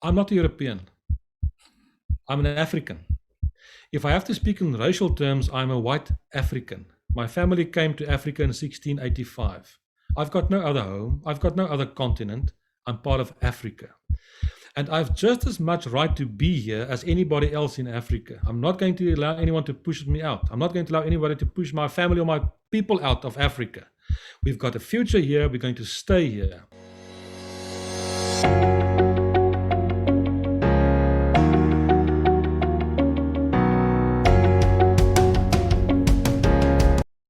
I'm not a European. I'm an African. If I have to speak in racial terms, I'm a white African. My family came to Africa in 1685. I've got no other home. I've got no other continent. I'm part of Africa. And I've just as much right to be here as anybody else in Africa. I'm not going to allow anyone to push me out. I'm not going to allow anybody to push my family or my people out of Africa. We've got a future here. We're going to stay here.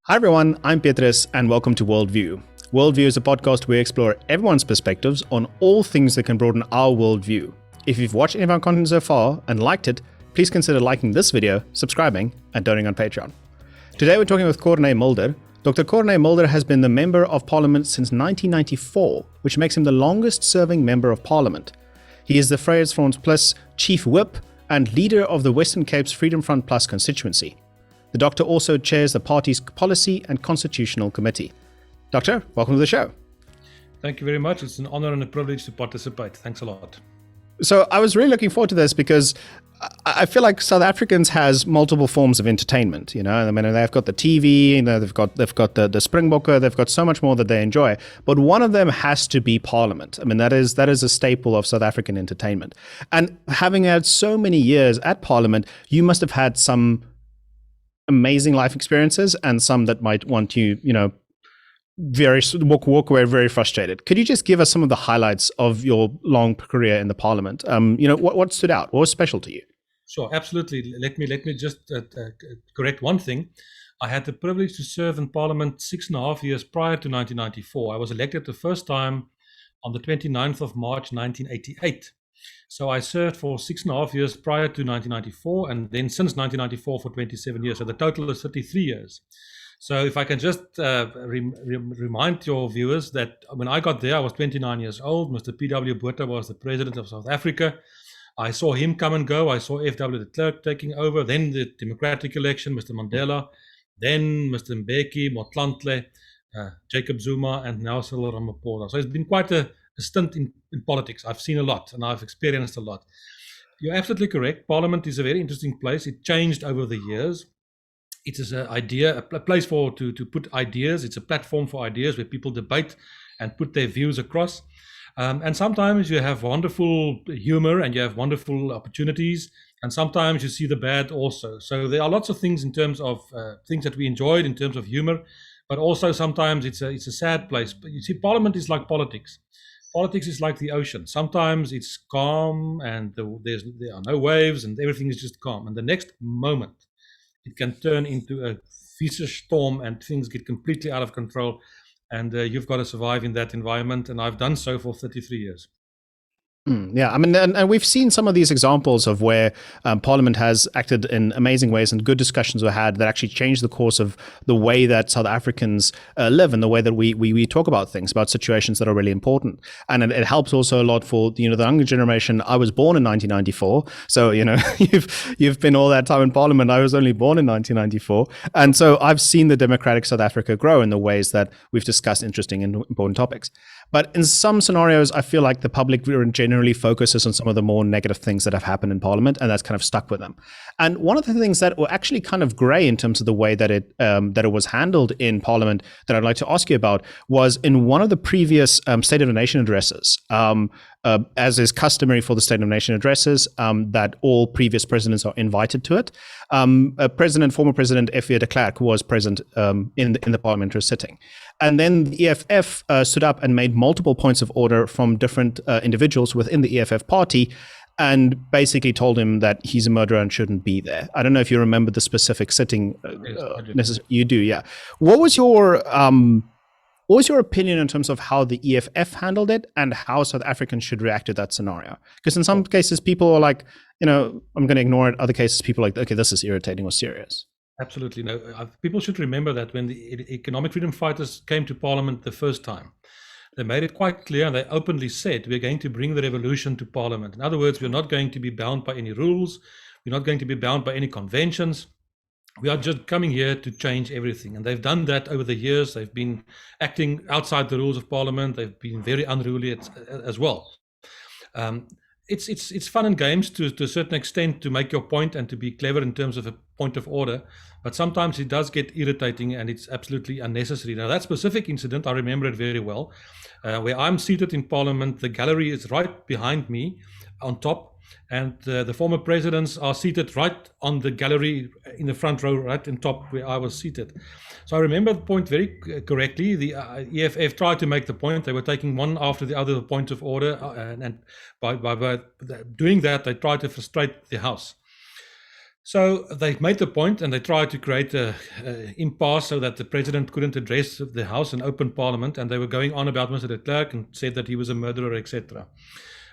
Hi everyone, I'm Petrus and welcome to WorldView. WorldView is a podcast where we explore everyone's perspectives on all things that can broaden our worldview. If you've watched any of our content so far and liked it, please consider liking this video, subscribing, and donating on Patreon. Today we're talking with Corne Mulder. Dr. Corne Mulder has been the Member of Parliament since 1994, which makes him the longest serving Member of Parliament. He is the Vryheidsfront Plus Chief Whip and leader of the Western Cape's Freedom Front Plus constituency. The doctor also chairs the party's Policy and Constitutional Committee. Doctor, welcome to the show. Thank you very much. It's an honor and a privilege to participate. Thanks a lot. So I was really looking forward to this because I feel like South Africans has multiple forms of entertainment. You know, I mean, they've got the TV, you know, they've got the Springbokker, they've got so much more that they enjoy. But one of them has to be Parliament. I mean, that is a staple of South African entertainment. And having had so many years at Parliament, you must have had some amazing life experiences and some that might want you, walk away very frustrated. Could you just give us some of the highlights of your long career in the Parliament? What stood out? What was special to you? Sure, absolutely. Let me just correct one thing. I had the privilege to serve in Parliament 6.5 years prior to 1994. I was elected the first time on the 29th of March 1988. So I served for 6.5 years prior to 1994, and then since 1994 for 27 years. So the total is 33 years. So if I can just remind your viewers that when I got there, I was 29 years old. Mr. P.W. Botha was the president of South Africa. I saw him come and go. I saw F. W. de Klerk taking over, then the democratic election, Mr. Mandela, then Mr. Mbeki, Motlanthe, Jacob Zuma, and now Cyril Ramaphosa. So it's been quite a stint in politics. I've seen a lot and I've experienced a lot. You're absolutely correct. Parliament is a very interesting place. It changed over the years. It is a place to put ideas. It's a platform for ideas where people debate and put their views across. And sometimes you have wonderful humor and you have wonderful opportunities. And sometimes you see the bad also. So there are lots of things in terms of things that we enjoyed in terms of humor, but also sometimes it's a sad place. But you see, Parliament is like politics. Politics is like the ocean. Sometimes it's calm and there are no waves and everything is just calm. And the next moment, it can turn into a vicious storm and things get completely out of control. And you've got to survive in that environment. And I've done so for 33 years. Yeah, I mean, and we've seen some of these examples of where Parliament has acted in amazing ways and good discussions were had that actually changed the course of the way that South Africans live and the way that we talk about things, about situations that are really important. And it helps also a lot for the younger generation. I was born in 1994, so you've been all that time in Parliament. I was only born in 1994, and so I've seen the democratic South Africa grow in the ways that we've discussed interesting and important topics. But in some scenarios, I feel like the public generally focuses on some of the more negative things that have happened in Parliament, and that's kind of stuck with them. And one of the things that were actually kind of grey in terms of the way that it was handled in Parliament that I'd like to ask you about was in one of the previous State of the Nation addresses, as is customary for the State of the Nation addresses, that all previous presidents are invited to it. Former President EFF de Klerk was present in the parliamentary sitting. And then the EFF stood up and made multiple points of order from different individuals within the EFF party and basically told him that he's a murderer and shouldn't be there. I don't know if you remember the specific sitting. Yes, you do, yeah. What was your opinion in terms of how the EFF handled it and how South Africans should react to that scenario? Because in some cases, people are like, I'm going to ignore it. Other cases, people are like, okay, this is irritating or serious. Absolutely. No, people should remember that when the economic freedom fighters came to Parliament the first time, they made it quite clear and they openly said, we're going to bring the revolution to Parliament. In other words, we're not going to be bound by any rules. We're not going to be bound by any conventions. We are just coming here to change everything. And they've done that over the years. They've been acting outside the rules of Parliament. They've been very unruly as well. it's fun and games to a certain extent to make your point and to be clever in terms of a point of order, but sometimes it does get irritating and it's absolutely unnecessary. Now, that specific incident, I remember it very well, where I'm seated in Parliament, the gallery is right behind me on top, and the former presidents are seated right on the gallery in the front row, right on top where I was seated. So I remember the point very correctly. The EFF tried to make the point. They were taking one after the other point of order, and by doing that, they tried to frustrate the House. So they made the point, and they tried to create a impasse so that the president couldn't address the House and open Parliament, and they were going on about Mr. de Klerk and said that he was a murderer, etc.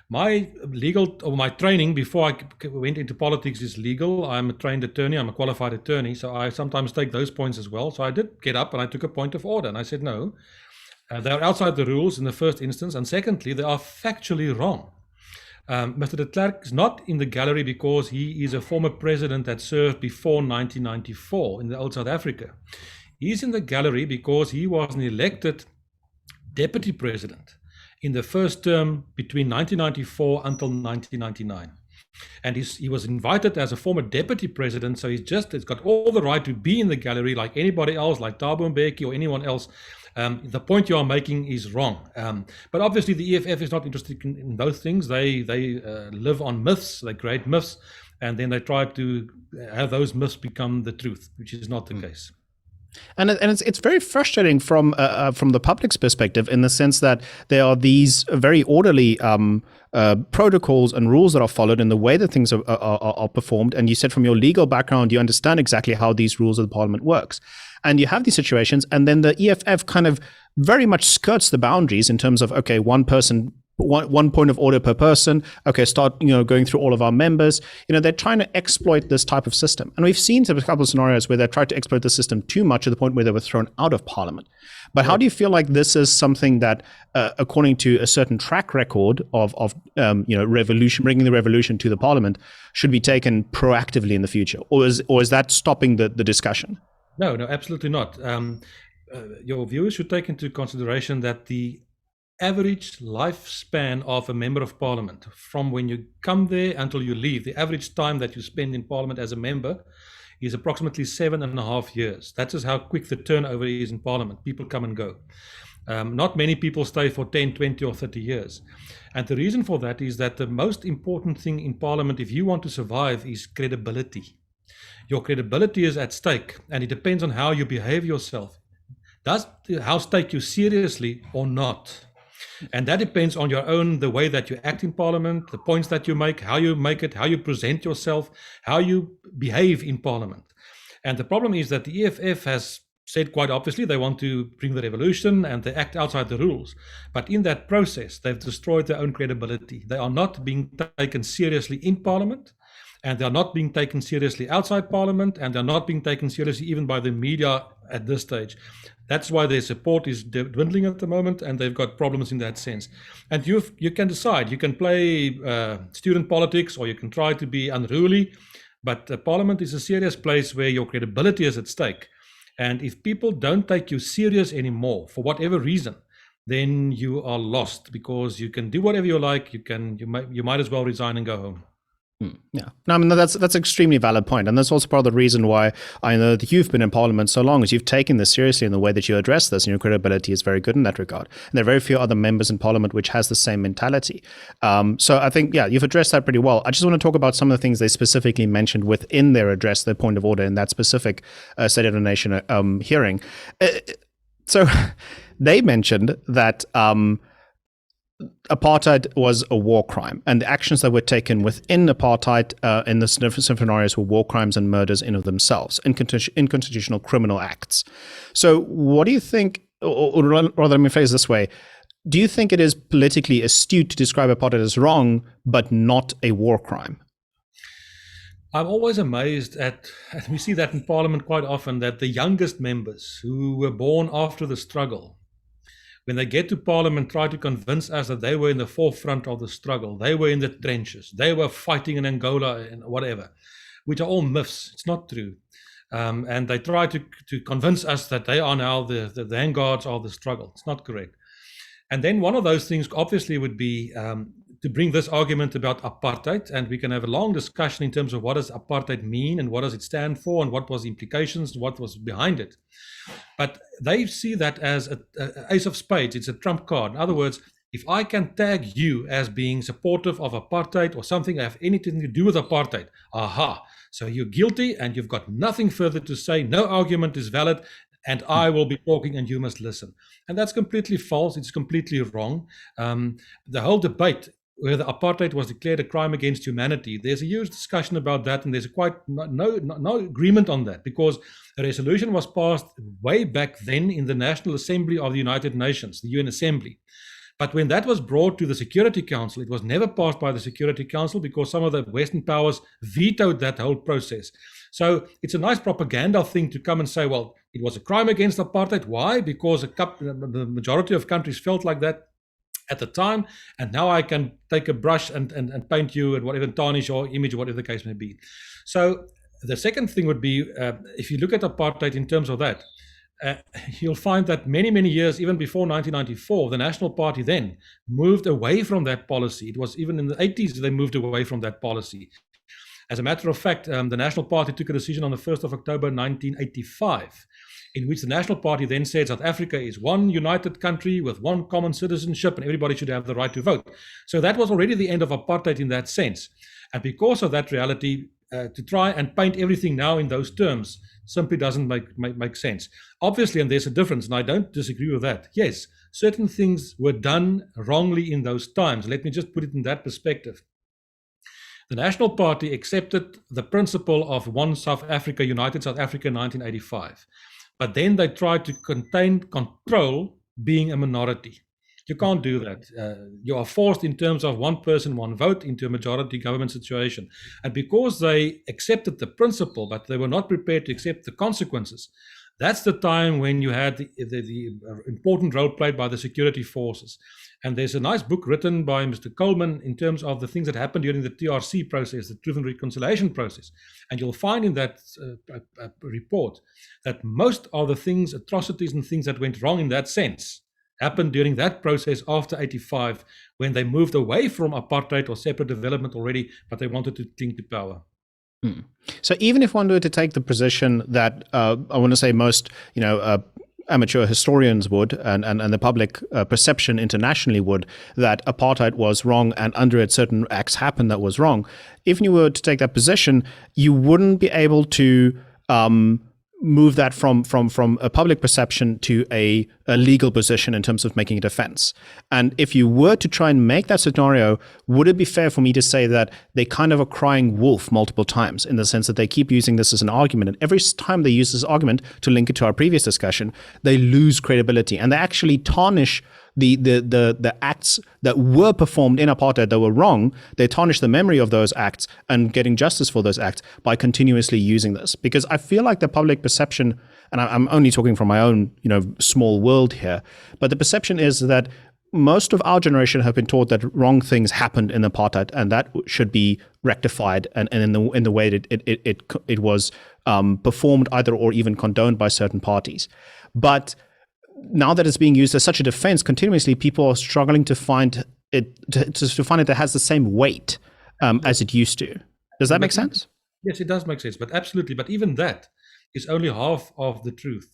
My training before I went into politics is legal. I'm a trained attorney. I'm a qualified attorney. So I sometimes take those points as well. So I did get up and I took a point of order. And I said, no, they're outside the rules in the first instance. And secondly, they are factually wrong. Mr. de Klerk is not in the gallery because he is a former president that served before 1994 in the old South Africa. He's in the gallery because he was an elected deputy president in the first term between 1994 until 1999. And he was invited as a former deputy president, so he's got all the right to be in the gallery like anybody else, like Thabo Mbeki or anyone else. The point you are making is wrong. But obviously the EFF is not interested in those things. They live on myths, they create myths, and then they try to have those myths become the truth, which is not the case. And it's very frustrating from the public's perspective, in the sense that there are these very orderly protocols and rules that are followed in the way that things are performed. And you said from your legal background, you understand exactly how these rules of the Parliament works. And you have these situations, and then the EFF kind of very much skirts the boundaries in terms of, okay, one point of order per person. Okay, start going through all of our members. They're trying to exploit this type of system, and we've seen a couple of scenarios where they tried to exploit the system too much to the point where they were thrown out of Parliament. But how do you feel like this is something that, according to a certain track record of revolution, bringing the revolution to the Parliament, should be taken proactively in the future, or is that stopping the discussion? No, absolutely not. Your viewers should take into consideration that the average lifespan of a member of Parliament, from when you come there until you leave, the average time that you spend in Parliament as a member is approximately 7.5 years. That is how quick the turnover is in Parliament. People come and go. Not many people stay for 10, 20 or 30 years. And the reason for that is that the most important thing in Parliament, if you want to survive, is credibility. Your credibility is at stake, and it depends on how you behave yourself. Does the House take you seriously or not? And that depends on the way that you act in Parliament, the points that you make, how you make it, how you present yourself, how you behave in Parliament. And the problem is that the EFF has said quite obviously they want to bring the revolution and they act outside the rules. But in that process, they've destroyed their own credibility. They are not being taken seriously in Parliament, and they're not being taken seriously outside Parliament, and they're not being taken seriously even by the media at this stage. That's why their support is dwindling at the moment, and they've got problems in that sense. And you can decide. You can play student politics, or you can try to be unruly, but Parliament is a serious place where your credibility is at stake. And if people don't take you serious anymore, for whatever reason, then you are lost, because you can do whatever you like. You might as well resign and go home. Yeah, no, I mean that's an extremely valid point, and that's also part of the reason why I know that you've been in Parliament so long, is you've taken this seriously in the way that you address this, and your credibility is very good in that regard. And there are very few other members in Parliament which has the same mentality. So I think, yeah, you've addressed that pretty well. I just want to talk about some of the things they specifically mentioned within their address, their point of order in that specific State of the Nation hearing. So they mentioned that apartheid was a war crime, and the actions that were taken within apartheid in the different scenarios were war crimes and murders in of themselves, unconstitutional criminal acts. So what do you think, or rather, let me phrase it this way, do you think it is politically astute to describe apartheid as wrong, but not a war crime? I'm always amazed and we see that in Parliament quite often, that the youngest members who were born after the struggle, when they get to Parliament, try to convince us that they were in the forefront of the struggle. They were in the trenches. They were fighting in Angola and whatever, which are all myths. It's not true. And they try to convince us that they are now the vanguards of the struggle. It's not correct. And then one of those things obviously would be to bring this argument about apartheid, and we can have a long discussion in terms of what does apartheid mean and what does it stand for and what was the implications, what was behind it. But they see that as a ace of spades. It's a trump card. In other words, if I can tag you as being supportive of apartheid or something that have anything to do with apartheid, aha, so you're guilty and you've got nothing further to say, no argument is valid, and I will be talking and you must listen. And that's completely false. It's completely wrong. The whole debate whether apartheid was declared a crime against humanity, there's a huge discussion about that, and there's quite no agreement on that, because a resolution was passed way back then in the National Assembly of the United Nations, the UN Assembly. But when that was brought to the Security Council, it was never passed by the Security Council because some of the Western powers vetoed that whole process. So it's a nice propaganda thing to come and say, well, it was a crime against apartheid. Why? Because the majority of countries felt like that at the time, and now I can take a brush and paint you and whatever, tarnish your image or whatever the case may be. So the second thing would be, if you look at apartheid in terms of that, you'll find that many years, even before 1994, the National Party then moved away from that policy. It was even in the 80s they moved away from that policy. As a matter of fact, the National Party took a decision on the 1st of October 1985, in which the National Party then said South Africa is one united country with one common citizenship and everybody should have the right to vote. So that was already the end of apartheid in that sense. And because of that reality, to try and paint everything now in those terms simply doesn't make sense. Obviously, and there's a difference, and I don't disagree with that. Yes, certain things were done wrongly in those times. Let me just put it in that perspective. The National Party accepted the principle of one South Africa, united South Africa in 1985. But then they tried to control being a minority. You can't do that. You are forced in terms of one person, one vote into a majority government situation. And because they accepted the principle, but they were not prepared to accept the consequences, that's the time when you had the important role played by the security forces. And there's a nice book written by Mr. Coleman in terms of the things that happened during the TRC process, the Truth and Reconciliation process. And you'll find in that report that most of the things, atrocities and things that went wrong in that sense, happened during that process after 85, when they moved away from apartheid or separate development already, but they wanted to cling to power. So even if one were to take the position that I want to say most, amateur historians would, and the public perception internationally would, that apartheid was wrong and under it certain acts happened that was wrong, if you were to take that position, you wouldn't be able to move that from a public perception to a legal position in terms of making a defense. And if you were to try and make that scenario, would it be fair for me to say that they kind of are crying wolf multiple times, in the sense that they keep using this as an argument, and every time they use this argument to link it to our previous discussion, they lose credibility and they actually tarnish the acts that were performed in apartheid that were wrong. They tarnish the memory of those acts and getting justice for those acts by continuously using this. Because I feel like the public perception, and I'm only talking from my own small world here, but the perception is that most of our generation have been taught that wrong things happened in apartheid and that should be rectified and in the way that it was performed either or even condoned by certain parties. But now that it's being used as such a defense continuously, people are struggling to find it that has the same weight as it used to. Does that make sense? Yes, it does make sense, but absolutely. But even that is only half of the truth.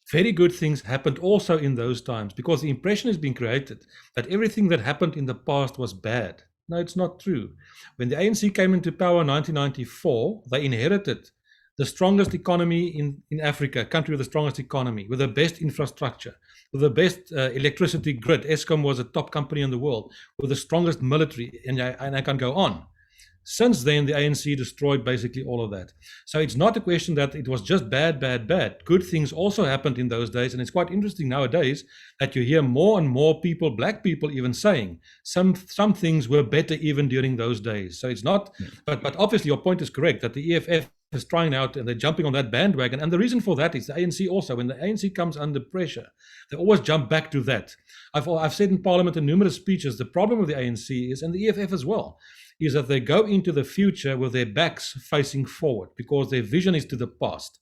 Very good things happened also in those times, because the impression has been created that everything that happened in the past was bad. No, it's not true. When the ANC came into power in 1994, they inherited the strongest economy in Africa, a country with the strongest economy, with the best infrastructure, with the best electricity grid. Eskom was a top company in the world, with the strongest military, and I can go on. Since then, the ANC destroyed basically all of that. So it's not a question that it was just bad. Good things also happened in those days, and it's quite interesting nowadays that you hear more and more people, black people even, saying some things were better even during those days. So it's not, but obviously your point is correct, that the EFF is trying out and they're jumping on that bandwagon. And the reason for that is the ANC also, when the ANC comes under pressure, they always jump back to that. I've said in Parliament in numerous speeches, the problem with the ANC is, and the EFF as well, is that they go into the future with their backs facing forward because their vision is to the past.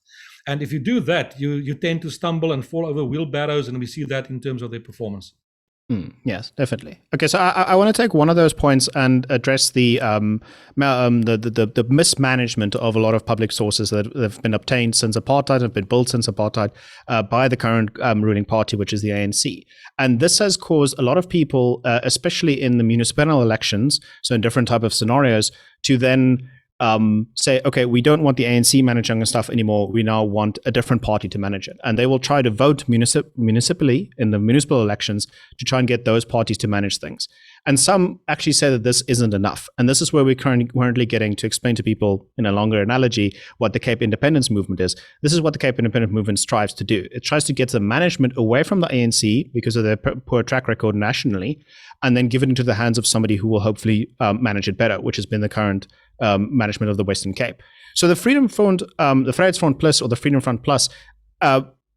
And if you do that, you tend to stumble and fall over wheelbarrows, and we see that in terms of their performance. Yes, definitely. Okay, so I want to take one of those points and address the mismanagement of a lot of public sources that have been obtained since apartheid, have been built since apartheid by the current ruling party, which is the ANC. And this has caused a lot of people, especially in the municipal elections, so in different type of scenarios, to then say, okay, we don't want the ANC managing stuff anymore. We now want a different party to manage it. And they will try to vote municipally in the municipal elections to try and get those parties to manage things. And some actually say that this isn't enough. And this is where we're currently getting to explain to people in a longer analogy what the Cape Independence Movement is. This is what the Cape Independence Movement strives to do. It tries to get the management away from the ANC because of their poor track record nationally, and then give it into the hands of somebody who will hopefully manage it better, which has been the current management of the Western Cape. So the Freedom Front, the Vryheidsfront Plus, or the Freedom Front Plus,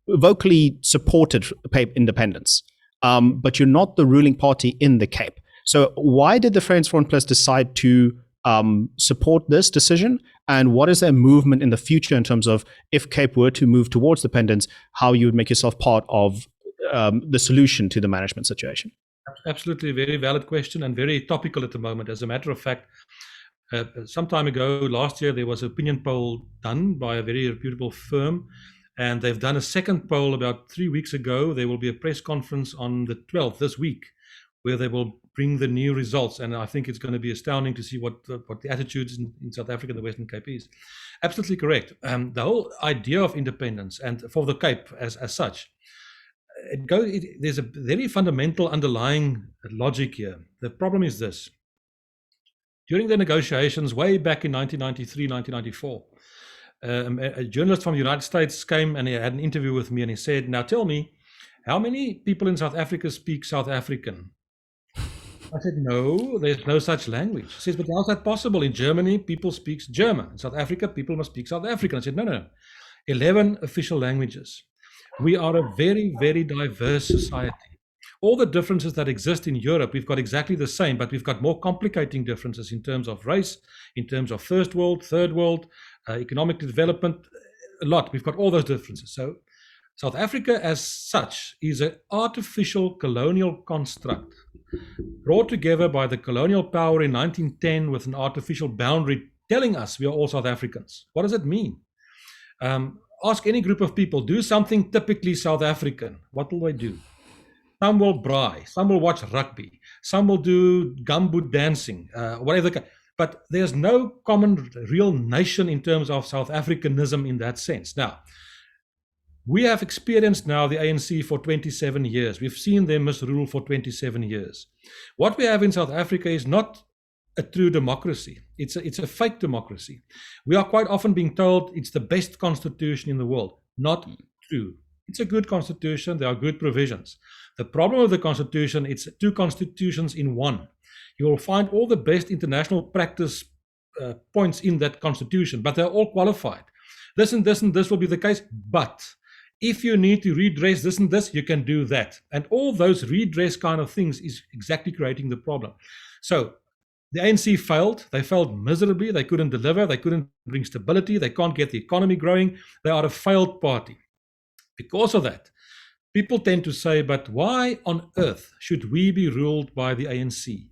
vocally supported Cape independence, but you're not the ruling party in the Cape. So why did the Vryheidsfront Plus decide to support this decision? And what is their movement in the future in terms of if Cape were to move towards independence, how you would make yourself part of the solution to the management situation? Absolutely, a very valid question and very topical at the moment. As a matter of fact, some time ago, last year, there was an opinion poll done by a very reputable firm, and they've done a second poll about 3 weeks ago. There will be a press conference on the 12th, this week, where they will bring the new results. And I think it's going to be astounding to see what the attitudes in South Africa and the Western Cape is. Absolutely correct. The whole idea of independence, and for the Cape as such, there's a very fundamental underlying logic here. The problem is this. During the negotiations way back in 1993, 1994, a journalist from the United States came and he had an interview with me, and he said, now tell me, how many people in South Africa speak South African? I said, no, there's no such language. He says, but how is that possible? In Germany, people speak German. In South Africa, people must speak South African. I said, no. 11 official languages. We are a very, very diverse society. All the differences that exist in Europe, we've got exactly the same, but we've got more complicating differences in terms of race, in terms of first world, third world, economic development, a lot. We've got all those differences. So South Africa as such is an artificial colonial construct brought together by the colonial power in 1910 with an artificial boundary telling us we are all South Africans. What does it mean? Ask any group of people, do something typically South African. What will they do? Some will braai, some will watch rugby, some will do gumboot dancing, whatever. But there's no common real nation in terms of South Africanism in that sense. Now, we have experienced now the ANC for 27 years. We've seen them misrule for 27 years. What we have in South Africa is not a true democracy. It's a fake democracy. We are quite often being told it's the best constitution in the world. Not true. It's a good constitution. There are good provisions. The problem with the constitution, it's two constitutions in one. You will find all the best international practice points in that constitution, but they're all qualified. This and this and this will be the case, but if you need to redress this and this, you can do that. And all those redress kind of things is exactly creating the problem. So the ANC failed. They failed miserably. They couldn't deliver. They couldn't bring stability. They can't get the economy growing. They are a failed party. Because of that, people tend to say, but why on earth should we be ruled by the ANC?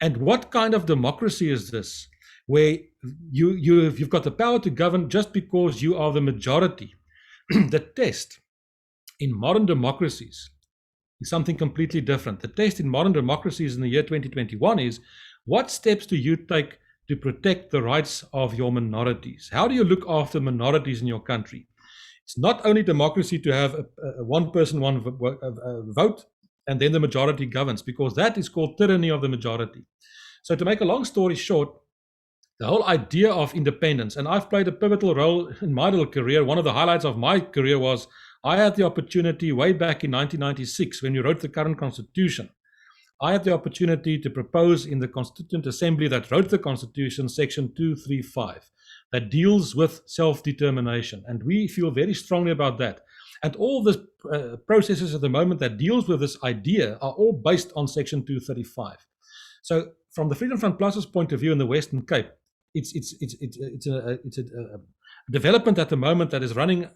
And what kind of democracy is this, where you've got the power to govern just because you are the majority? The test in modern democracies is something completely different. The test in modern democracies in the year 2021 is, what steps do you take to protect the rights of your minorities? How do you look after minorities in your country? It's not only democracy to have a one person, one vote, and then the majority governs, because that is called tyranny of the majority. So to make a long story short, the whole idea of independence, and I've played a pivotal role in my little career. One of the highlights of my career was I had the opportunity way back in 1996 when we wrote the current constitution. I had the opportunity to propose in the Constituent Assembly that wrote the Constitution, Section 235, that deals with self-determination. And we feel very strongly about that. And all the processes at the moment that deals with this idea are all based on Section 235. So from the Freedom Front Plus's point of view in the Western Cape, it's a development at the moment that is running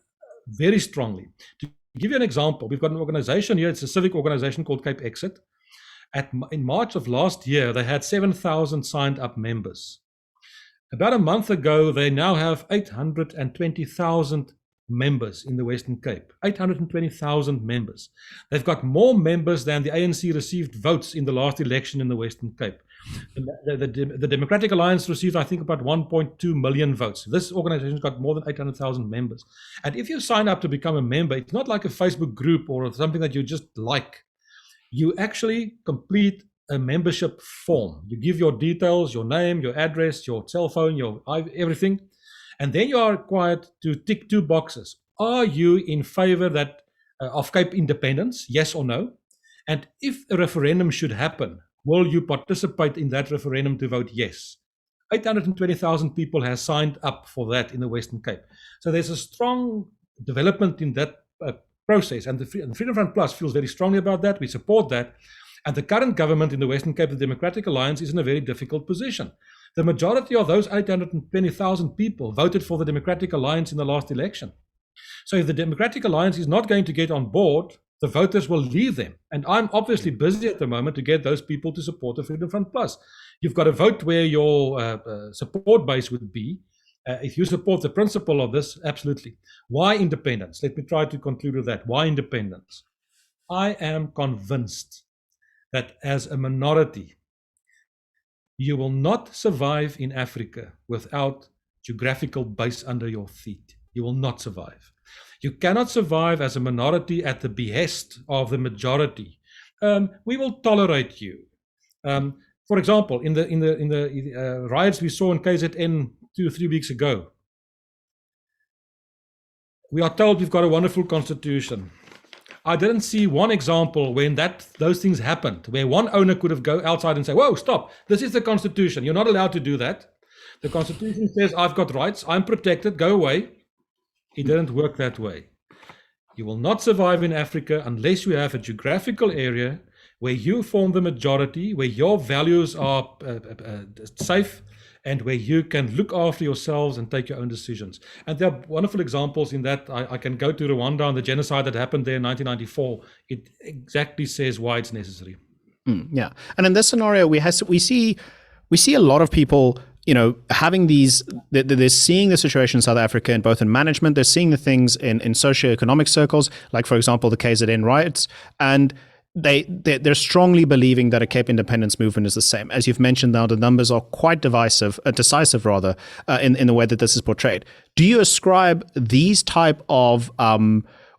very strongly. To give you an example, we've got an organization here, it's a civic organization called Cape Exit. In March of last year, they had 7,000 signed up members. About a month ago, they now have 820,000 members in the Western Cape. 820,000 members. They've got more members than the ANC received votes in the last election in the Western Cape. The Democratic Alliance received, I think, about 1.2 million votes. This organization's got more than 800,000 members. And if you sign up to become a member, it's not like a Facebook group or something that you just like. You actually complete a membership form. You give your details, your name, your address, your cell phone, your everything. And then you are required to tick 2 boxes. Are you in favor of Cape independence, yes or no? And if a referendum should happen, will you participate in that referendum to vote yes? 820,000 people have signed up for that in the Western Cape. So there's a strong development in that process. And the Freedom Front Plus feels very strongly about that. We support that. And the current government in the Western Cape, the Democratic Alliance, is in a very difficult position. The majority of those 820,000 people voted for the Democratic Alliance in the last election. So if the Democratic Alliance is not going to get on board, the voters will leave them. And I'm obviously busy at the moment to get those people to support the Freedom Front Plus. You've got to vote where your support base would be. If you support the principle of this, absolutely. Why independence? Let me try to conclude with that. Why independence? I am convinced that as a minority, you will not survive in Africa without geographical base under your feet. You will not survive. You cannot survive as a minority at the behest of the majority. We will tolerate you. For example, in the riots we saw in KZN 2 or 3 weeks ago, we are told we've got a wonderful constitution. I didn't see one example when those things happened, where one owner could have go outside and say, whoa, stop, this is the constitution. You're not allowed to do that. The constitution says, I've got rights, I'm protected, go away. It didn't work that way. You will not survive in Africa unless you have a geographical area where you form the majority, where your values are safe, and where you can look after yourselves and take your own decisions. And there are wonderful examples in that. I can go to Rwanda and the genocide that happened there in 1994. It exactly says why it's necessary. Yeah. And in this scenario, we see a lot of people, having they're seeing the situation in South Africa, and both in management, they're seeing the things in socioeconomic circles, like, for example, the KZN riots, and they're strongly believing that a Cape independence movement is the same. As you've mentioned now, the numbers are quite decisive in the way that this is portrayed. Do you ascribe these type of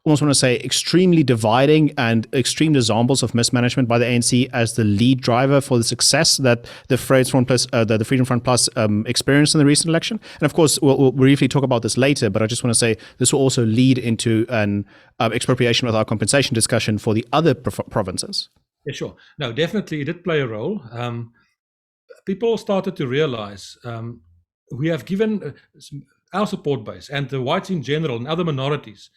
almost want to say extremely dividing and extreme examples of mismanagement by the ANC as the lead driver for the success that the Freedom Front Plus experienced in the recent election? And of course, we'll briefly talk about this later, but I just want to say this will also lead into an expropriation without compensation discussion for the other provinces. Yeah, sure. No, definitely it did play a role. People started to realize we have given our support base, and the whites in general and other minorities,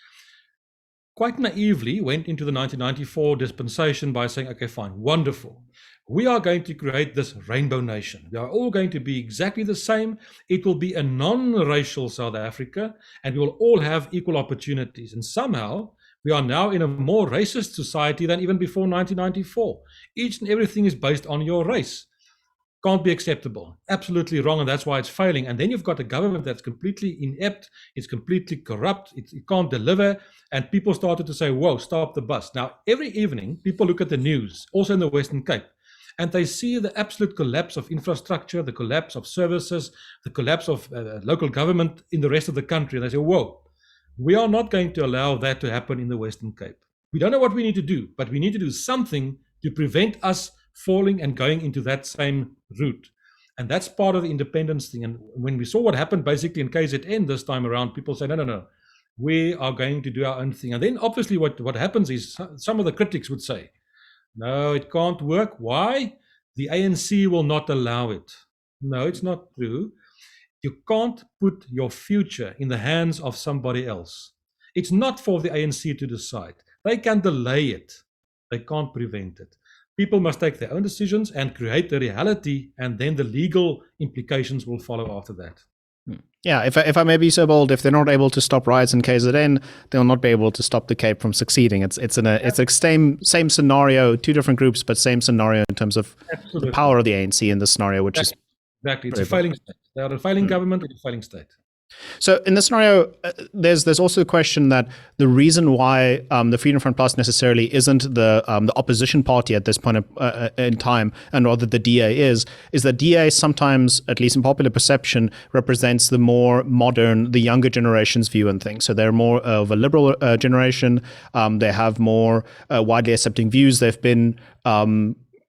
quite naively went into the 1994 dispensation by saying, okay, fine, wonderful. We are going to create this rainbow nation. We are all going to be exactly the same. It will be a non-racial South Africa, and we will all have equal opportunities. And somehow we are now in a more racist society than even before 1994. Each and everything is based on your race. Can't be acceptable. Absolutely wrong, and that's why it's failing. And then you've got a government that's completely inept, it's completely corrupt, it can't deliver, and people started to say, whoa, stop the bus. Now, every evening, people look at the news, also in the Western Cape, and they see the absolute collapse of infrastructure, the collapse of services, the collapse of local government in the rest of the country. And they say, whoa, we are not going to allow that to happen in the Western Cape. We don't know what we need to do, but we need to do something to prevent us falling and going into that same route. And that's part of the independence thing. And when we saw what happened basically in KZN this time around, people say, no, we are going to do our own thing. And then obviously what happens is some of the critics would say, no, it can't work. Why? The ANC will not allow it. No, it's not true. You can't put your future in the hands of somebody else. It's not for the ANC to decide. They can delay it. They can't prevent it. People must take their own decisions and create the reality, and then the legal implications will follow after that. Yeah, if I may be so bold, if they're not able to stop riots in KZN, they'll not be able to stop the Cape from succeeding. It's a same scenario, two different groups, but same scenario in terms of Absolutely. the power of the ANC in this scenario, which is exactly. It's a failing state. They are a failing government and a failing state. So in this scenario, there's also the question that the reason why the Freedom Front Plus necessarily isn't the opposition party at this point in time, and rather the DA is that DA sometimes, at least in popular perception, represents the more modern, the younger generation's view on things. So they're more of a liberal generation. They have more widely accepting views. They've been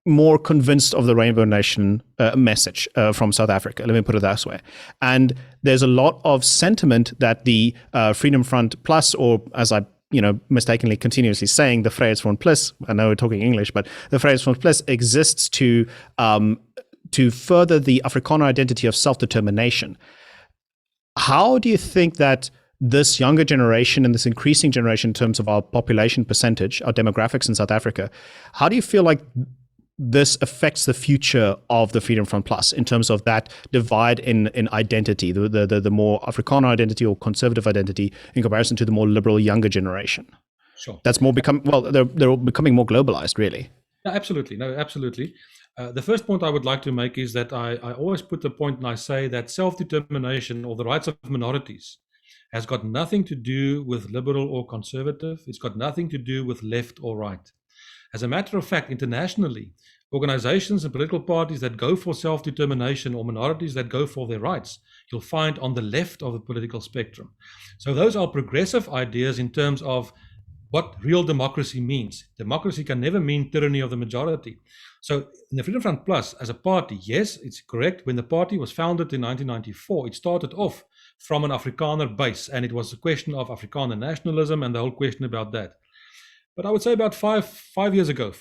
more convinced of the Rainbow Nation message from South Africa. Let me put it that way. And there's a lot of sentiment that the Freedom Front Plus, or as I mistakenly continuously saying, the Vryheidsfront Plus, I know we're talking English, but the Vryheidsfront Plus exists to further the Afrikaner identity of self-determination. How do you think that this younger generation and this increasing generation in terms of our population percentage, our demographics in South Africa, how do you feel like this affects the future of the Freedom Front Plus in terms of that divide in identity, the more Afrikaner identity or conservative identity in comparison to the more liberal younger generation? Sure. That's more they're becoming more globalized, really. No, absolutely. The first point I would like to make is that I always put the point and I say that self-determination or the rights of minorities has got nothing to do with liberal or conservative. It's got nothing to do with left or right. As a matter of fact, internationally, organizations and political parties that go for self-determination or minorities that go for their rights, you'll find on the left of the political spectrum. So those are progressive ideas in terms of what real democracy means. Democracy can never mean tyranny of the majority. So in the Freedom Front Plus, as a party, yes, it's correct. When the party was founded in 1994, it started off from an Afrikaner base, and it was a question of Afrikaner nationalism and the whole question about that. But I would say about 6 years ago,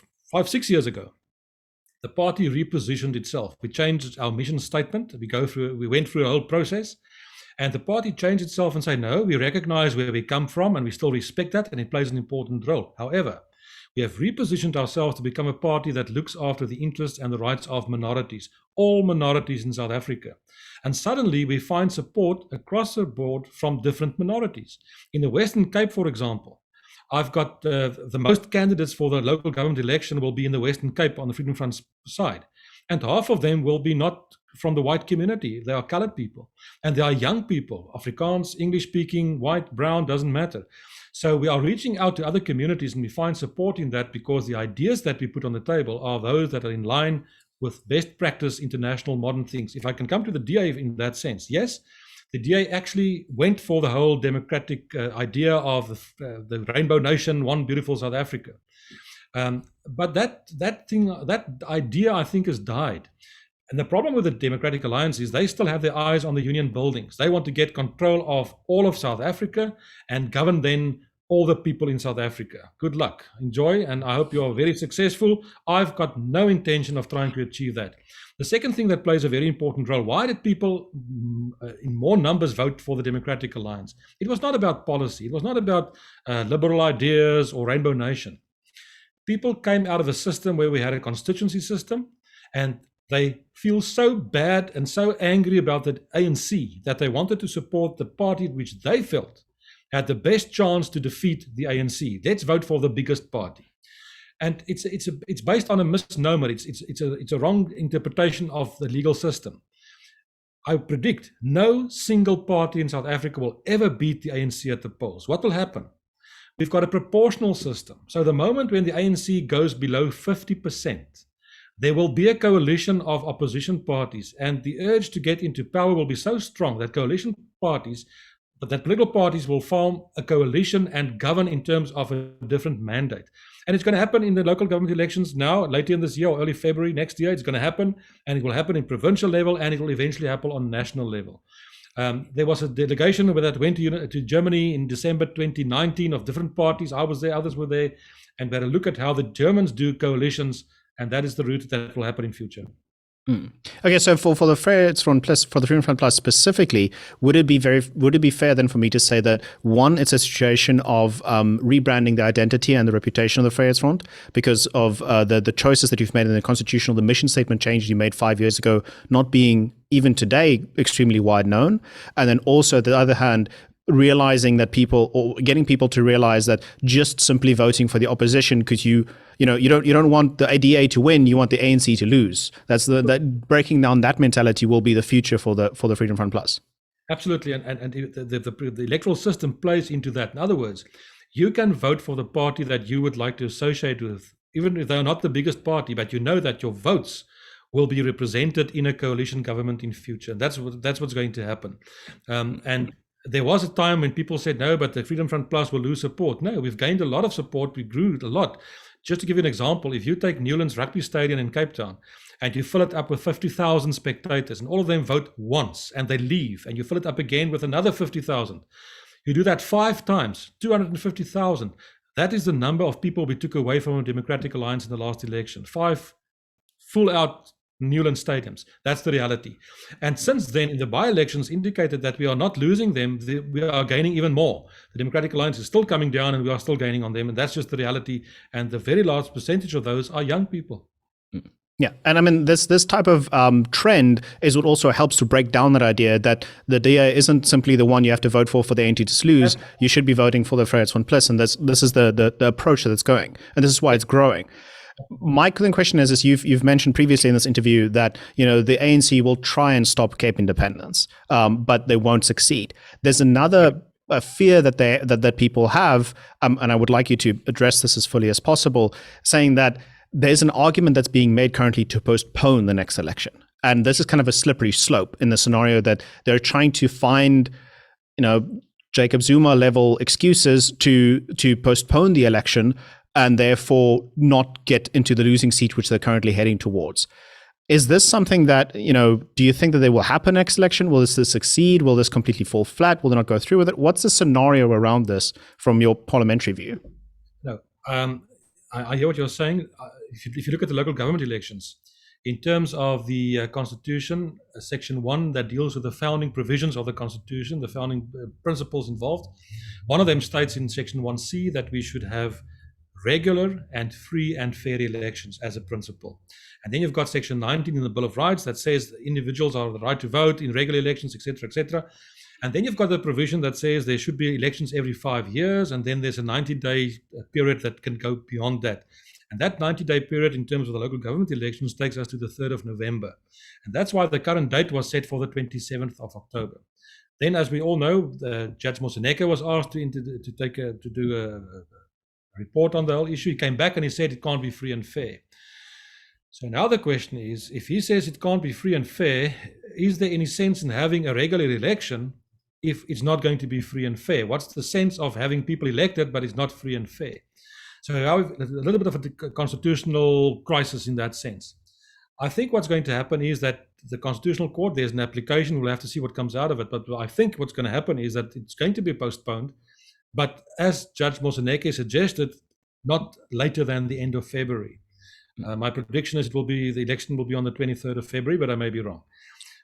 the party repositioned itself. We changed our mission statement. We went through a whole process, and the party changed itself and said, no, we recognize where we come from and we still respect that, and it plays an important role. However, we have repositioned ourselves to become a party that looks after the interests and the rights of minorities, all minorities in South Africa. And suddenly we find support across the board from different minorities. In the Western Cape, for example, I've got the most candidates for the local government election will be in the Western Cape on the Freedom Front side. And half of them will be not from the white community. They are colored people. And they are young people, Afrikaans, English speaking, white, brown, doesn't matter. So we are reaching out to other communities, and we find support in that because the ideas that we put on the table are those that are in line with best practice international modern things. If I can come to the DA in that sense, yes, the DA actually went for the whole democratic idea of the Rainbow Nation, one beautiful South Africa. But that idea, I think, has died. And the problem with the Democratic Alliance is they still have their eyes on the union buildings. They want to get control of all of South Africa and govern then all the people in South Africa. Good luck, enjoy, and I hope you are very successful. I've got no intention of trying to achieve that. The second thing that plays a very important role, why did people in more numbers vote for the Democratic Alliance? It was not about policy. It was not about liberal ideas or Rainbow Nation. People came out of a system where we had a constituency system, and they feel so bad and so angry about the ANC that they wanted to support the party which they felt had the best chance to defeat the ANC. Let's vote for the biggest party. And it's based on a misnomer. It's a wrong interpretation of the legal system. I predict no single party in South Africa will ever beat the ANC at the polls. What will happen? We've got a proportional system. So the moment when the ANC goes below 50%, there will be a coalition of opposition parties, and the urge to get into power will be so strong that political parties will form a coalition and govern in terms of a different mandate. And it's going to happen in the local government elections now, later in this year or early February next year. It's going to happen, and it will happen in provincial level, and it will eventually happen on national level. There was a delegation that went to Germany in December 2019 of different parties. I was there, others were there, and we had a look at how the Germans do coalitions, and that is the route that will happen in future. Okay, so for the Freedom Front Plus specifically, would it be fair then for me to say that one, it's a situation of rebranding the identity and the reputation of the Vryheidsfront because of the choices that you've made in the constitutional, the mission statement change you made 5 years ago, not being even today, extremely wide known. And then also, on the other hand, realizing that people, or getting people to realize that just simply voting for the opposition, because you don't want the ADA to win, you want the ANC to lose. That breaking down that mentality will be the future for the Freedom Front Plus. Absolutely, and the electoral system plays into that. In other words, you can vote for the party that you would like to associate with, even if they're not the biggest party, but you know that your votes will be represented in a coalition government in future. That's what's going to happen. And there was a time when people said, no, but the Freedom Front Plus will lose support. No, we've gained a lot of support. We grew a lot. Just to give you an example, if you take Newlands Rugby Stadium in Cape Town and you fill it up with 50,000 spectators and all of them vote once and they leave, and you fill it up again with another 50,000, you do that 5 times, 250,000. That is the number of people we took away from a Democratic Alliance in the last election. 5 full-out Newlands stadiums. That's the reality. And since then, in the by-elections indicated that we are not losing them, we are gaining even more. The Democratic Alliance is still coming down and we are still gaining on them, and that's just the reality. And the very large percentage of those are young people. Yeah, and I mean, this type of trend is what also helps to break down that idea that the DA isn't simply the one you have to vote for the ANC to lose. You should be voting for the Vryheidsfront Plus, and this is the approach that it's going, and this is why it's growing. My question is you've mentioned previously in this interview that the ANC will try and stop Cape independence, but they won't succeed. There's another fear that people have, and I would like you to address this as fully as possible, saying that there's an argument that's being made currently to postpone the next election, and this is kind of a slippery slope in the scenario that they're trying to find, Jacob Zuma level excuses to postpone the election, and therefore not get into the losing seat, which they're currently heading towards. Is this something that, do you think that they will happen next election? Will this succeed? Will this completely fall flat? Will they not go through with it? What's the scenario around this from your parliamentary view? No, I hear what you're saying. If you look at the local government elections, in terms of the Constitution, Section 1 that deals with the founding provisions of the Constitution, the founding principles involved, one of them states in Section 1C that we should have regular and free and fair elections as a principle. And then you've got Section 19 in the Bill of Rights that says individuals have the right to vote in regular elections, etc., etc. And then you've got the provision that says there should be elections every 5 years, and then there's a 90-day period that can go beyond that. And that 90-day period in terms of the local government elections takes us to the 3rd of November. And that's why the current date was set for the 27th of October. Then, as we all know, Judge Moseneke was asked to do a report on the whole issue. He came back and he said it can't be free and fair. So now the question is, if he says it can't be free and fair, is there any sense in having a regular election if it's not going to be free and fair? What's the sense of having people elected but it's not free and fair? So a little bit of a constitutional crisis in that sense. I think what's going to happen is that the Constitutional Court, there's an application, we'll have to see what comes out of it, but I think what's going to happen is that it's going to be postponed, but as Judge Moseneke suggested, not later than the end of February. My prediction is the election will be on the 23rd of February, but I may be wrong.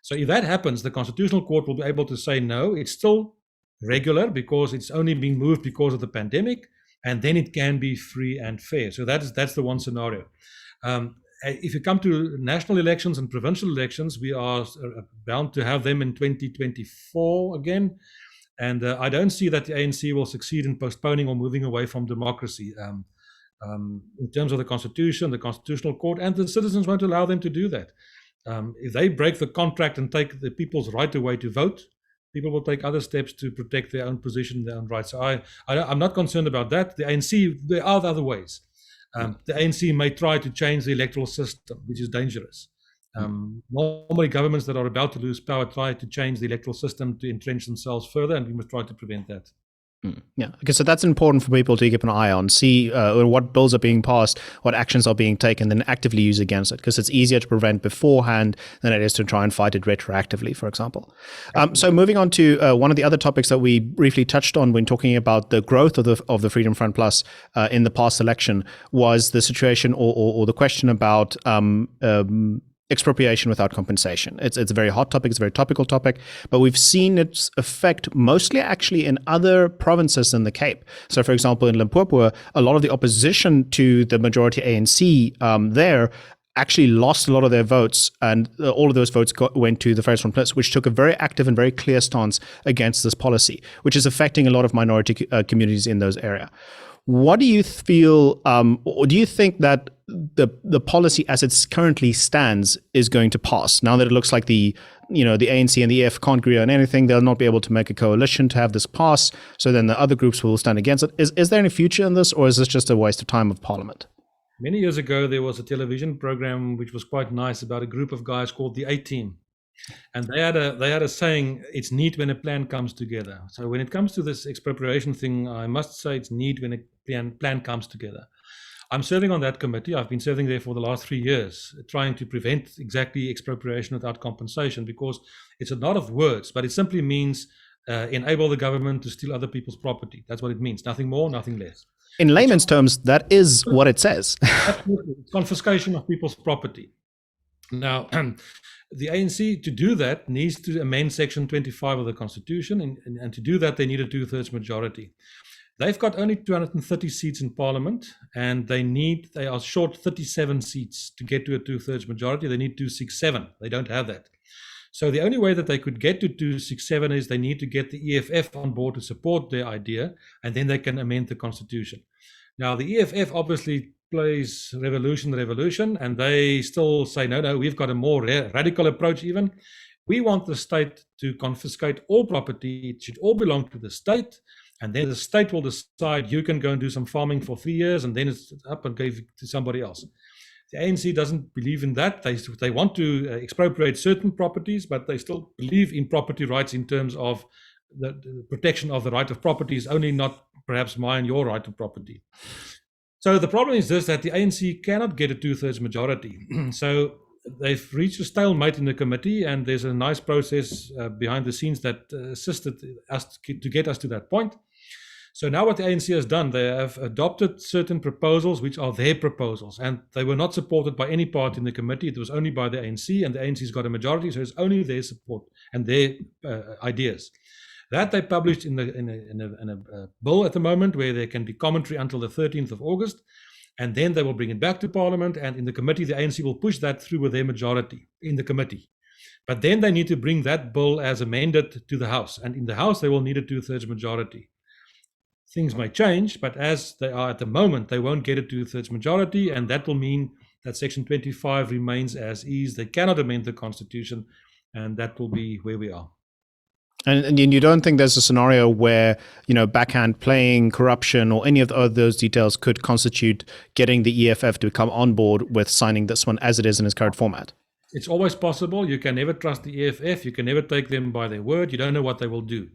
So if that happens, the Constitutional Court will be able to say, no, it's still regular because it's only been moved because of the pandemic, and then it can be free and fair. So that's the one scenario. If you come to national elections and provincial elections, we are bound to have them in 2024 again. And I don't see that the ANC will succeed in postponing or moving away from democracy. In terms of the Constitution, the Constitutional Court, and the citizens won't allow them to do that. If they break the contract and take the people's right away to vote, people will take other steps to protect their own position, their own rights. So I'm not concerned about that. The ANC, there are other ways. The ANC may try to change the electoral system, which is dangerous. Normally, governments that are about to lose power try to change the electoral system to entrench themselves further, and we must try to prevent that. Yeah, okay, so that's important for people to keep an eye on, see what bills are being passed, what actions are being taken, then actively use against it, because it's easier to prevent beforehand than it is to try and fight it retroactively, for example. So moving on to one of the other topics that we briefly touched on when talking about the growth of the Freedom Front Plus in the past election was the situation or the question about expropriation without compensation. It's a very hot topic, it's a very topical topic, but we've seen its effect mostly actually in other provinces than the Cape. So for example, in Limpopo, a lot of the opposition to the majority ANC there actually lost a lot of their votes, and all of those votes went to the Vryheidsfront Plus, which took a very active and very clear stance against this policy, which is affecting a lot of minority communities in those areas. What do you feel, or do you think that the policy as it currently stands is going to pass? Now that it looks like the ANC and the EFF can't agree on anything, they'll not be able to make a coalition to have this pass, so then the other groups will stand against it. Is there any future in this, or is this just a waste of time of Parliament? Many years ago, there was a television program which was quite nice about a group of guys called the A-Team. And they had a saying, it's neat when a plan comes together. So when it comes to this expropriation thing, I must say it's neat when a plan comes together. I'm serving on that committee. I've been serving there for the last 3 years, trying to prevent exactly expropriation without compensation, because it's a lot of words, but it simply means enable the government to steal other people's property. That's what it means. Nothing more, nothing less. In layman's terms, that is what it says. Absolutely. It's confiscation of people's property. Now, the ANC, to do that, needs to amend Section 25 of the Constitution, and to do that, they need a 2/3 majority. They've got only 230 seats in Parliament, and they are short 37 seats to get to a 2/3 majority. They need 267. They don't have that. So the only way that they could get to 267 is they need to get the EFF on board to support their idea, and then they can amend the Constitution. Now, the EFF obviously plays revolution, and they still say, no, we've got a more radical approach even. We want the state to confiscate all property. It should all belong to the state, and then the state will decide you can go and do some farming for 3 years, and then it's up and give it to somebody else. The ANC doesn't believe in that. They want to expropriate certain properties, but they still believe in property rights in terms of the protection of the right of property is only not perhaps my and your right of property. So the problem is this, that the ANC cannot get a 2/3 majority. So they've reached a stalemate in the committee, and there's a nice process behind the scenes that assisted us to get us to that point. So now what the ANC has done, they have adopted certain proposals which are their proposals, and they were not supported by any party in the committee. It was only by the ANC, and the ANC's got a majority, so it's only their support and their ideas. That they published in a bill at the moment, where there can be commentary until the 13th of August, and then they will bring it back to Parliament, and in the committee, the ANC will push that through with their majority in the committee. But then they need to bring that bill as amended to the House, and in the House, they will need a 2/3 majority. Things may change, but as they are at the moment, they won't get a 2/3 majority, and that will mean that Section 25 remains as is. They cannot amend the Constitution, and that will be where we are. And you don't think there's a scenario where, backhand playing, corruption, or any of those details could constitute getting the EFF to come on board with signing this one as it is in its current format? It's always possible. You can never trust the EFF. You can never take them by their word. You don't know what they will do.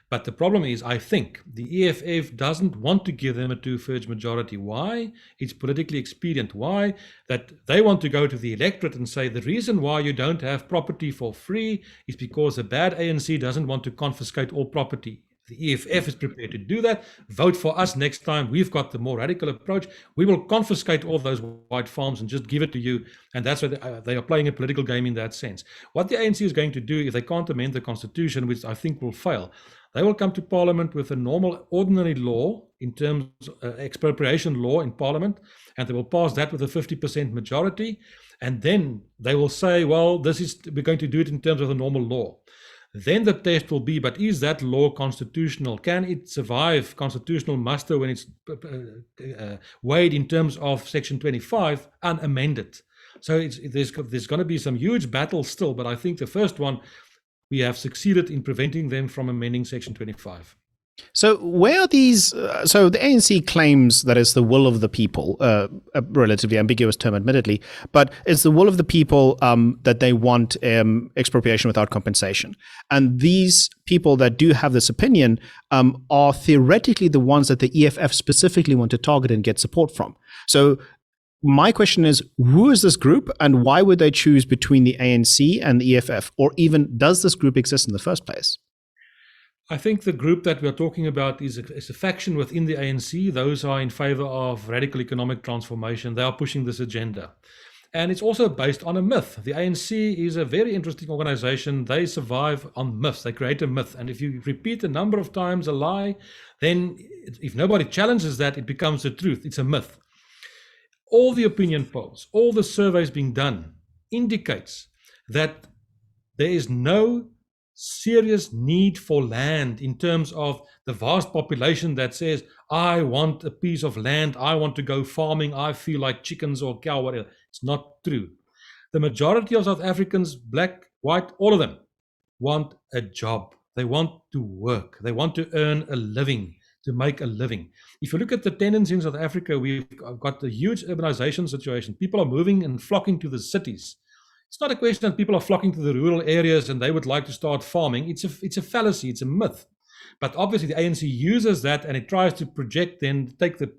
But the problem is, I think the EFF doesn't want to give them a 2/3 majority. Why? It's politically expedient. Why? That they want to go to the electorate and say the reason why you don't have property for free is because the bad ANC doesn't want to confiscate all property. The EFF is prepared to do that. Vote for us next time. We've got the more radical approach. We will confiscate all those white farms and just give it to you. And that's why they are playing a political game in that sense. What the ANC is going to do if they can't amend the Constitution, which I think will fail, they will come to Parliament with a normal, ordinary law in terms of expropriation law in Parliament, and they will pass that with a 50% majority. And then they will say, well, we're going to do it in terms of the normal law. Then the test will be, but is that law constitutional? Can it survive constitutional muster when it's weighed in terms of Section 25 unamended? So there's going to be some huge battles still, but I think the first one, we have succeeded in preventing them from amending Section 25. So where are these? So the ANC claims that it's the will of the people, a relatively ambiguous term, admittedly, but it's the will of the people that they want expropriation without compensation. And these people that do have this opinion are theoretically the ones that the EFF specifically want to target and get support from. So my question is, who is this group, and why would they choose between the ANC and the EFF? Or even, does this group exist in the first place? I think the group that we're talking about is a faction within the ANC. Those are in favor of radical economic transformation. They are pushing this agenda. And it's also based on a myth. The ANC is a very interesting organization. They survive on myths. They create a myth. And if you repeat a number of times a lie, then if nobody challenges that, it becomes the truth. It's a myth. all the opinion polls, all the surveys being done indicates that there is no serious need for land in terms of the vast population that says, I want a piece of land, I want to go farming, I feel like chickens or cow, whatever. It's not true. The majority of South Africans, black, white, all of them, want a job. They want to work. They want to earn a living, to make a living. If you look at the tendency in South Africa, we've got a huge urbanization situation. People are moving and flocking to the cities. It's not a question that people are flocking to the rural areas and they would like to start farming. It's a fallacy, it's a myth. But obviously the ANC uses that and it tries to project, then take the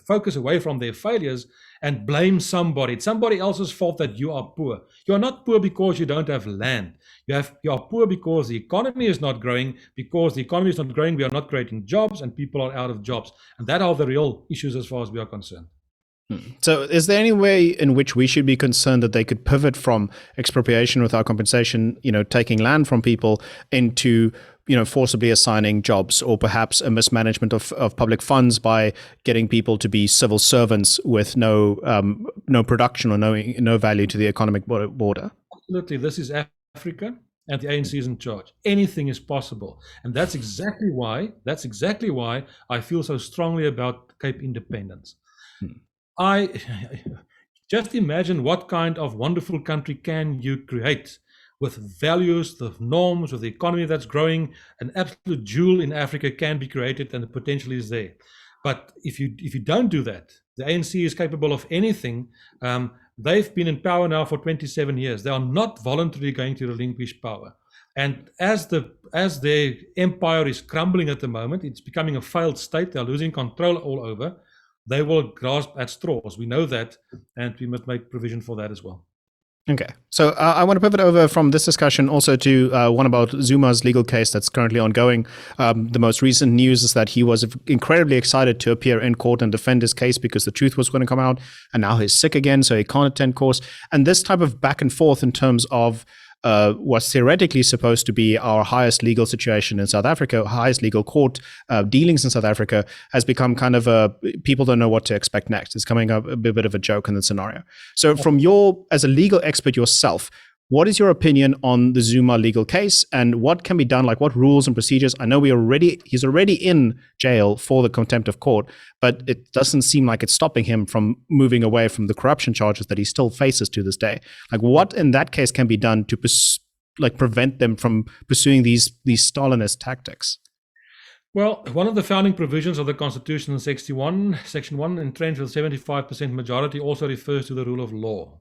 focus away from their failures and blame somebody. It's somebody else's fault that you are poor. You are not poor because you don't have land. You are poor because the economy is not growing. Because the economy is not growing, we are not creating jobs and people are out of jobs. And that are the real issues as far as we are concerned. So is there any way in which we should be concerned that they could pivot from expropriation without compensation, taking land from people, into, forcibly assigning jobs, or perhaps a mismanagement of public funds by getting people to be civil servants with no production or no value to the economic border? Absolutely. This is Africa and the ANC is in charge. Anything is possible. And that's exactly why I feel so strongly about Cape independence. I just imagine what kind of wonderful country can you create with values, the norms, with the economy that's growing. An absolute jewel in Africa can be created and the potential is there. But if you don't do that, the ANC is capable of anything. They've been in power now for 27 years. They are not voluntarily going to relinquish power. And as their empire is crumbling at the moment, it's becoming a failed state. They're losing control all over. They will grasp at straws. We know that, and we must make provision for that as well. Okay. So I want to pivot over from this discussion also to one about Zuma's legal case that's currently ongoing. The most recent news is that he was incredibly excited to appear in court and defend his case because the truth was going to come out, and now he's sick again, so he can't attend court. And this type of back and forth in terms of what's theoretically supposed to be our highest legal situation in South Africa, highest legal court dealings in South Africa, has become kind of people don't know what to expect next. It's coming up a bit of a joke in the scenario. So from as a legal expert yourself, what is your opinion on the Zuma legal case and what can be done? Like what rules and procedures? I know he's already in jail for the contempt of court, but it doesn't seem like it's stopping him from moving away from the corruption charges that he still faces to this day. Like what in that case can be done to prevent them from pursuing these Stalinist tactics? Well, one of the founding provisions of the Constitution in Section 1, entrenched with 75% majority, also refers to the rule of law.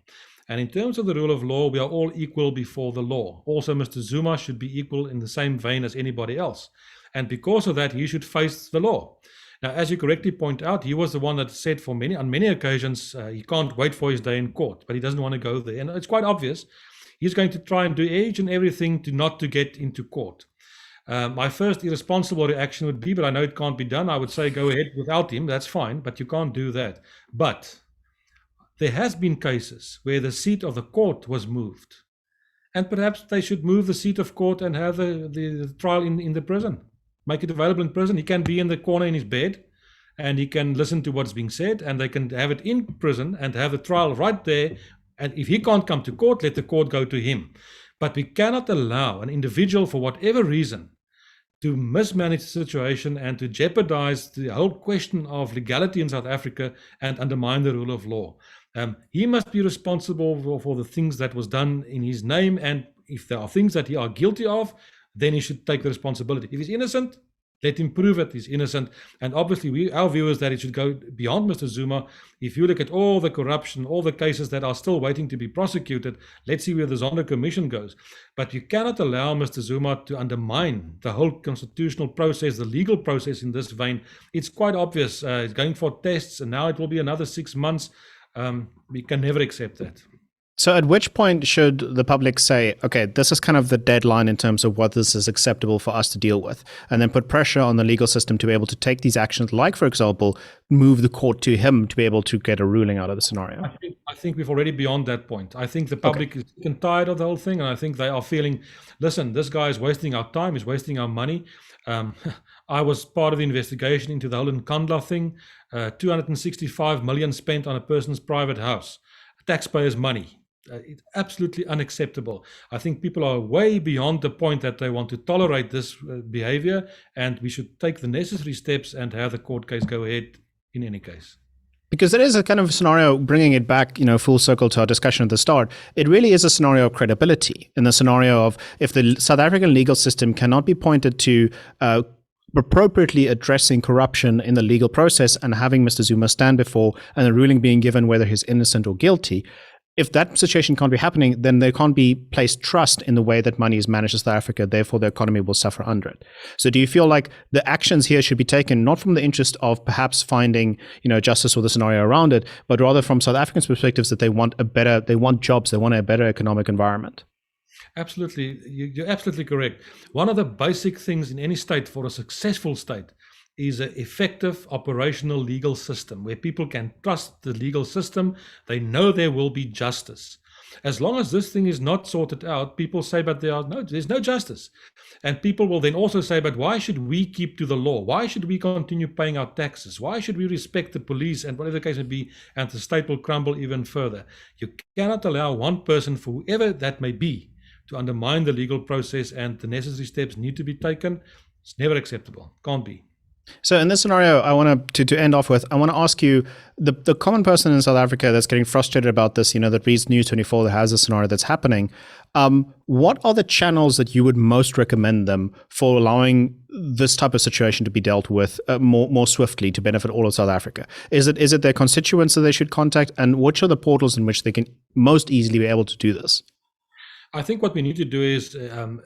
And in terms of the rule of law, we are all equal before the law. Also, Mr. Zuma should be equal in the same vein as anybody else. And because of that, he should face the law. Now, as you correctly point out, he was the one that said on many occasions, he can't wait for his day in court, but he doesn't want to go there. And it's quite obvious. He's going to try and do each and everything not to get into court. My first irresponsible reaction would be, but I know it can't be done, I would say go ahead without him, that's fine, but you can't do that. But there has been cases where the seat of the court was moved. And perhaps they should move the seat of court and have the trial in the prison. Make it available in prison. He can be in the corner in his bed and he can listen to what's being said, and they can have it in prison and have the trial right there. And if he can't come to court, let the court go to him. But we cannot allow an individual, for whatever reason, to mismanage the situation and to jeopardize the whole question of legality in South Africa and undermine the rule of law. He must be responsible for the things that was done in his name, and if there are things that he are guilty of, then he should take the responsibility. If he's innocent, let him prove that he's innocent. And obviously, our view is that it should go beyond Mr. Zuma. If you look at all the corruption, all the cases that are still waiting to be prosecuted, let's see where the Zondo Commission goes. But you cannot allow Mr. Zuma to undermine the whole constitutional process, the legal process in this vein. It's quite obvious. He's going for tests, and now it will be another 6 months. We can never accept that. So at which point should the public say, okay, this is kind of the deadline in terms of what this is acceptable for us to deal with, and then put pressure on the legal system to be able to take these actions, like, for example, move the court to him to be able to get a ruling out of the scenario? I think we've already beyond that point. I think the public is sick and tired of the whole thing, and I think they are feeling, listen, this guy is wasting our time, he's wasting our money. I was part of the investigation into the whole Nkandla thing, 265 million spent on a person's private house, taxpayers' money. It's absolutely unacceptable. I think people are way beyond the point that they want to tolerate this behavior, and we should take the necessary steps and have the court case go ahead in any case. Because there is a kind of scenario, bringing it back, full circle to our discussion at the start, it really is a scenario of credibility, in the scenario of if the South African legal system cannot be pointed to appropriately addressing corruption in the legal process and having Mr. Zuma stand before and the ruling being given whether he's innocent or guilty. If that situation can't be happening, then there can't be placed trust in the way that money is managed in South Africa. Therefore, the economy will suffer under it. So do you feel like the actions here should be taken not from the interest of perhaps finding, justice or the scenario around it, but rather from South Africans' perspectives that they want jobs, they want a better economic environment? Absolutely. You're absolutely correct. One of the basic things in any state, for a successful state, is an effective operational legal system where people can trust the legal system. They know there will be justice. As long as this thing is not sorted out, people say, but there's no justice. And people will then also say, but why should we keep to the law? Why should we continue paying our taxes? Why should we respect the police and whatever the case may be, and the state will crumble even further? You cannot allow one person, for whoever that may be, to undermine the legal process, and the necessary steps need to be taken. It's never acceptable. Can't be. So in this scenario, I want to end off with, I want to ask you, the common person in South Africa that's getting frustrated about this, that reads News 24, that has a scenario that's happening, what are the channels that you would most recommend them for allowing this type of situation to be dealt with more swiftly to benefit all of South Africa? Is it their constituents that they should contact, and which are the portals in which they can most easily be able to do this? I think what we need to do is a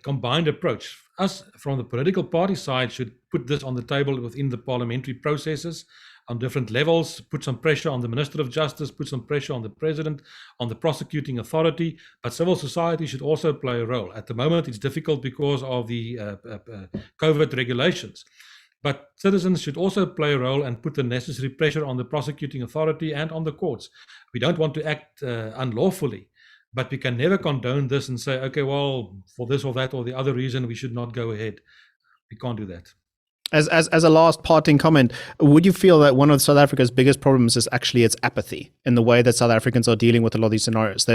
combined approach. Us, from the political party side, should put this on the table within the parliamentary processes on different levels, put some pressure on the Minister of Justice, put some pressure on the President, on the prosecuting authority, but civil society should also play a role. At the moment, it's difficult because of the COVID regulations. But citizens should also play a role and put the necessary pressure on the prosecuting authority and on the courts. We don't want to act unlawfully. But we can never condone this and say, okay, well, for this or that or the other reason, we should not go ahead. We can't do that. As a last parting comment, would you feel that one of South Africa's biggest problems is actually its apathy in the way that South Africans are dealing with a lot of these scenarios?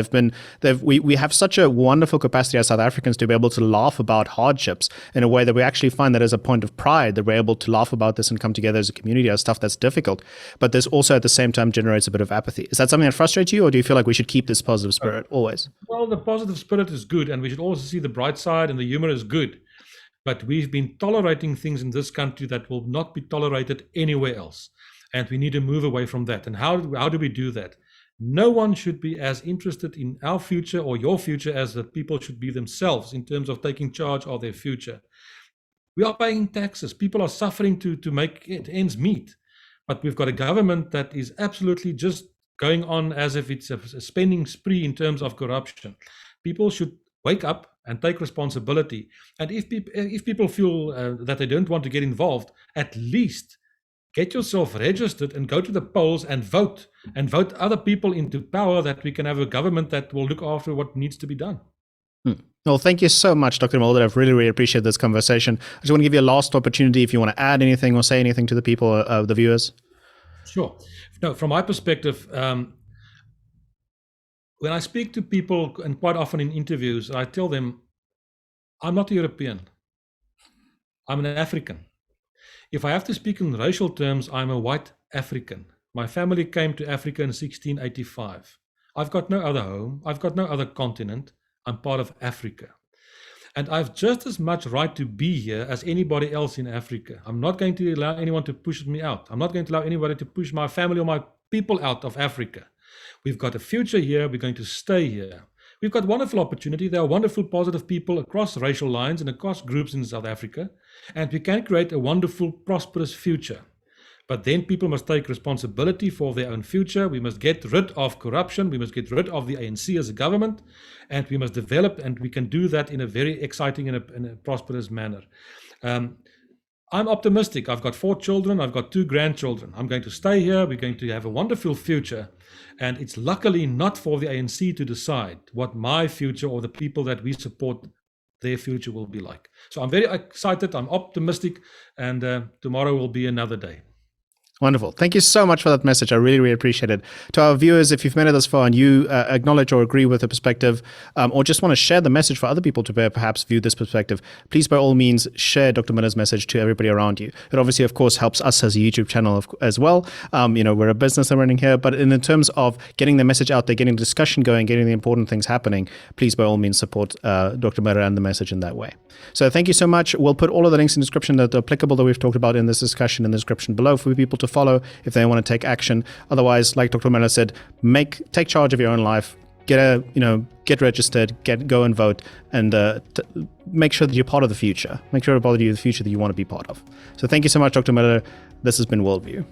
We have such a wonderful capacity as South Africans to be able to laugh about hardships in a way that we actually find that as a point of pride, that we're able to laugh about this and come together as a community as stuff that's difficult. But this also at the same time generates a bit of apathy. Is that something that frustrates you, or do you feel like we should keep this positive spirit always? Well, the positive spirit is good, and we should also see the bright side, and the humor is good. But we've been tolerating things in this country that will not be tolerated anywhere else. And we need to move away from that. And how do we do that? No one should be as interested in our future or your future as the people should be themselves in terms of taking charge of their future. We are paying taxes. People are suffering to make it ends meet. But we've got a government that is absolutely just going on as if it's a spending spree in terms of corruption. People should wake up and take responsibility. And if people feel that they don't want to get involved, at least get yourself registered and go to the polls and vote other people into power, that we can have a government that will look after what needs to be done. Well, thank you so much, Dr. Mulder. I've really, really appreciated this conversation. I just want to give you a last opportunity if you want to add anything or say anything to the people, the viewers. Sure. No, from my perspective, when I speak to people, and quite often in interviews, I tell them, I'm not a European. I'm an African. If I have to speak in racial terms, I'm a white African. My family came to Africa in 1685. I've got no other home. I've got no other continent. I'm part of Africa. And I've just as much right to be here as anybody else in Africa. I'm not going to allow anyone to push me out. I'm not going to allow anybody to push my family or my people out of Africa. We've got a future here. We're going to stay here. We've got wonderful opportunity. There are wonderful, positive people across racial lines and across groups in South Africa. And we can create a wonderful, prosperous future. But then people must take responsibility for their own future. We must get rid of corruption. We must get rid of the ANC as a government, and we must develop, and we can do that in a very exciting and a prosperous manner. I'm optimistic. I've got 4 children. I've got 2 grandchildren. I'm going to stay here. We're going to have a wonderful future. And it's luckily not for the ANC to decide what my future or the people that we support, their future will be like. So I'm very excited. I'm optimistic. And tomorrow will be another day. Wonderful. Thank you so much for that message. I really, really appreciate it. To our viewers, if you've made it this far and you acknowledge or agree with the perspective, or just want to share the message for other people to perhaps view this perspective, please by all means share Dr. Mulder's message to everybody around you. It obviously, of course, helps us as a YouTube channel as well. We're a business I'm running here, but in terms of getting the message out there, getting the discussion going, getting the important things happening, please by all means support Dr. Mulder and the message in that way. So thank you so much. We'll put all of the links in the description that are applicable that we've talked about in this discussion in the description below for people to follow if they want to take action. Otherwise, like Dr. Mulder said, take charge of your own life. Get registered, go and vote, and make sure that you're part of the future. Make sure you're part of the future that you want to be part of. So thank you so much, Dr. Mulder. This has been WorldView.